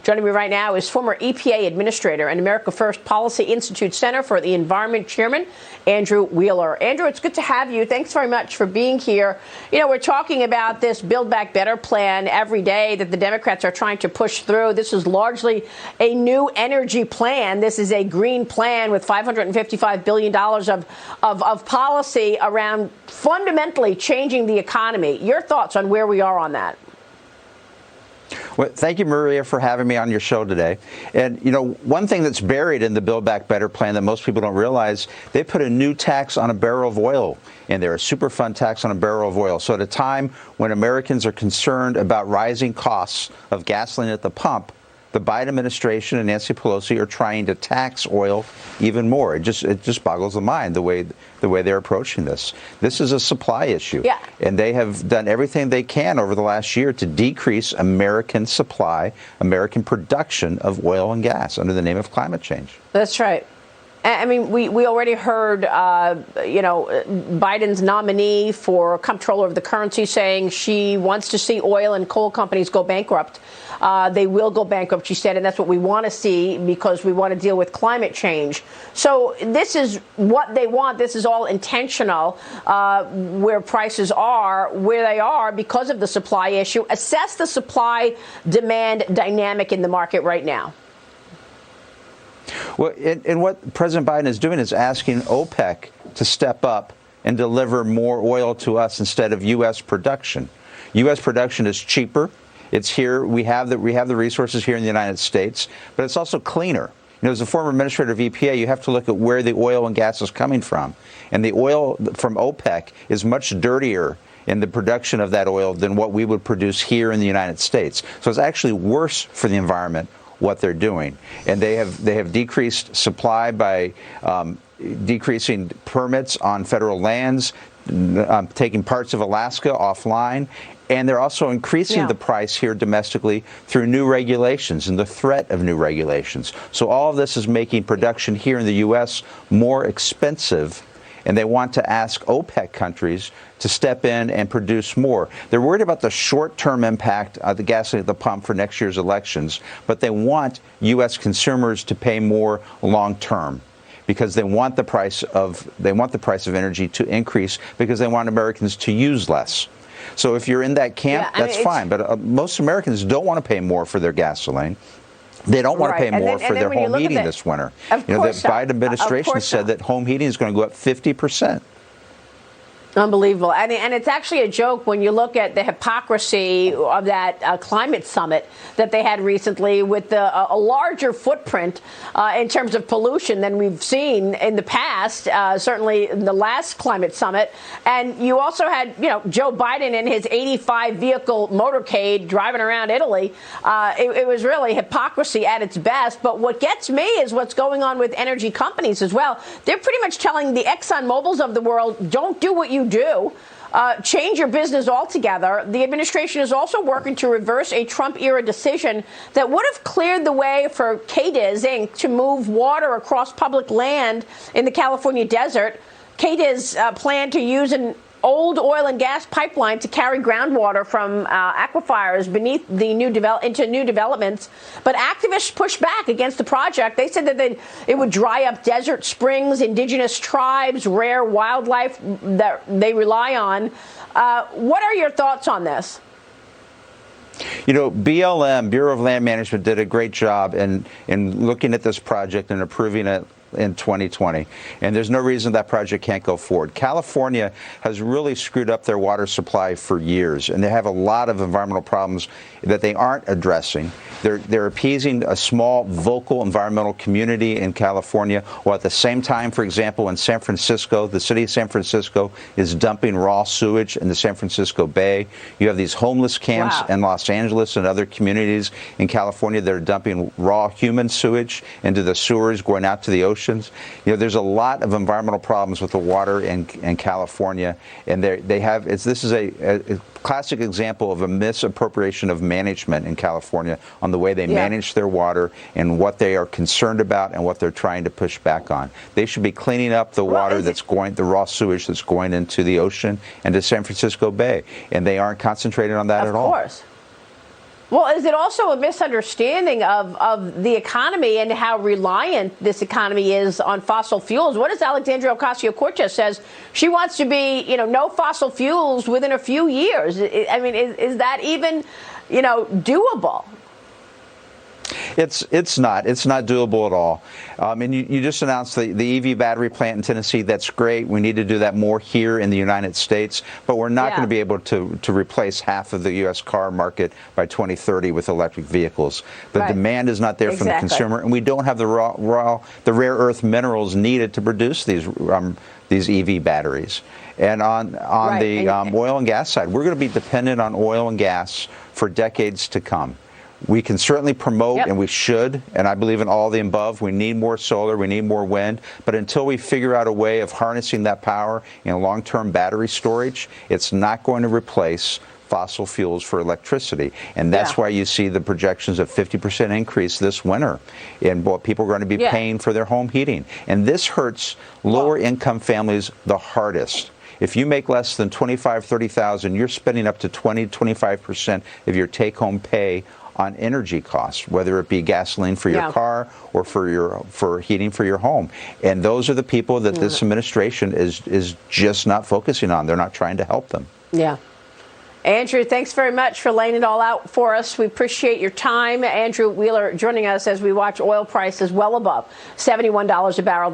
Joining me right now is former EPA Administrator and America First Policy Institute Center for the Environment Chairman, Andrew Wheeler. Andrew, it's good to have you. Thanks very much for being here. You know, we're talking about this Build Back Better plan every day that the Democrats are trying to push through. This is largely a new energy plan. This is a green plan with $555 billion of policy around fundamentally changing the economy. Your thoughts on where we are on that? Well, thank you, Maria, for having me on your show today. And, you know, one thing that's buried in the Build Back Better plan that most people don't realize, they put a new tax on a barrel of oil in there, a Superfund tax on a barrel of oil. So at a time when Americans are concerned about rising costs of gasoline at the pump, the Biden administration and Nancy Pelosi are trying to tax oil even more. It just boggles the mind the way they're approaching this. This is a supply issue. Yeah. And they have done everything they can over the last year to decrease American supply, American production of oil and gas under the name of climate change. That's right. I mean, we already heard, Biden's nominee for comptroller of the currency saying she wants to see oil and coal companies go bankrupt. They will go bankrupt, she said, and that's what we want to see because we want to deal with climate change. So this is what they want. This is all intentional, where prices are where they are because of the supply issue. Assess the supply-demand dynamic in the market right now. Well, and what President Biden is doing is asking OPEC to step up and deliver more oil to us instead of U.S. production. U.S. production is cheaper. It's here. We have the resources here in the United States, but it's also cleaner. You know, as a former administrator of EPA, you have to look at where the oil and gas is coming from. And the oil from OPEC is much dirtier in the production of that oil than what we would produce here in the United States. So it's actually worse for the environment what they're doing. And they have decreased supply by decreasing permits on federal lands, taking parts of Alaska offline. And they're also increasing the price here domestically through new regulations and the threat of new regulations. So all of this is making production here in the U.S. more expensive. And they want to ask OPEC countries to step in and produce more. They're worried about the short-term impact of the gasoline at the pump for next year's elections, but they want U.S. consumers to pay more long-term because they want the price of energy to increase because they want Americans to use less. So if you're in that camp, that's fine. But most Americans don't want to pay more for their gasoline. They don't want to pay more for their home heating this winter. You know, the Biden administration said that home heating is going to go up 50%. Unbelievable. And it's actually a joke when you look at the hypocrisy of that climate summit that they had recently with a larger footprint in terms of pollution than we've seen in the past, certainly in the last climate summit. And you also had, Joe Biden in his 85-vehicle motorcade driving around Italy. It was really hypocrisy at its best. But what gets me is what's going on with energy companies as well. They're pretty much telling the ExxonMobils of the world, don't do what you do. Change your business altogether. The administration is also working to reverse a Trump-era decision that would have cleared the way for Cadiz Inc. to move water across public land in the California desert. Cadiz planned to use an old oil and gas pipeline to carry groundwater from aquifers beneath the into new developments. But activists pushed back against the project. They said that it would dry up desert springs, indigenous tribes, rare wildlife that they rely on. What are your thoughts on this? You know, BLM, Bureau of Land Management, did a great job in looking at this project and approving it in 2020, and there's no reason that project can't go forward. California has really screwed up their water supply for years, and they have a lot of environmental problems that they aren't addressing. They're appeasing a small, vocal environmental community in California, while at the same time, for example, in San Francisco, the city of San Francisco is dumping raw sewage in the San Francisco Bay. You have these homeless camps in Los Angeles and other communities in California that are dumping raw human sewage into the sewers going out to the oceans. You know, there's a lot of environmental problems with the water in California, and this is a classic example of a misappropriation of management in California on the way they manage their water and what they are concerned about and what they're trying to push back on. They should be cleaning up the water the raw sewage that's going into the ocean and to San Francisco Bay, and they aren't concentrating on that at all. Of course. Well, is it also a misunderstanding of the economy and how reliant this economy is on fossil fuels? What does Alexandria Ocasio-Cortez says? She wants to be, no fossil fuels within a few years. I mean, is that even, doable? It's not doable at all. And you just announced the EV battery plant in Tennessee. That's great. We need to do that more here in the United States, but we're not going to be able to replace half of the U.S. car market by 2030 with electric vehicles. The demand is not there from the consumer, and we don't have the rare earth minerals needed to produce these EV batteries. And on the oil and gas side, we're going to be dependent on oil and gas for decades to come. We can certainly promote, and we should, and I believe in all the above. We need more solar, we need more wind, but until we figure out a way of harnessing that power in long-term battery storage, it's not going to replace fossil fuels for electricity. And that's why you see the projections of 50% increase this winter in what people are going to be paying for their home heating. And this hurts lower income families the hardest. If you make less than $25,000, $30,000, you're spending up to 20-25% of your take-home pay on energy costs, whether it be gasoline for your car or for heating for your home. And those are the people that this administration is just not focusing on. They're not trying to help them. Yeah. Andrew, thanks very much for laying it all out for us. We appreciate your time. Andrew Wheeler joining us as we watch oil prices well above $71 a barrel.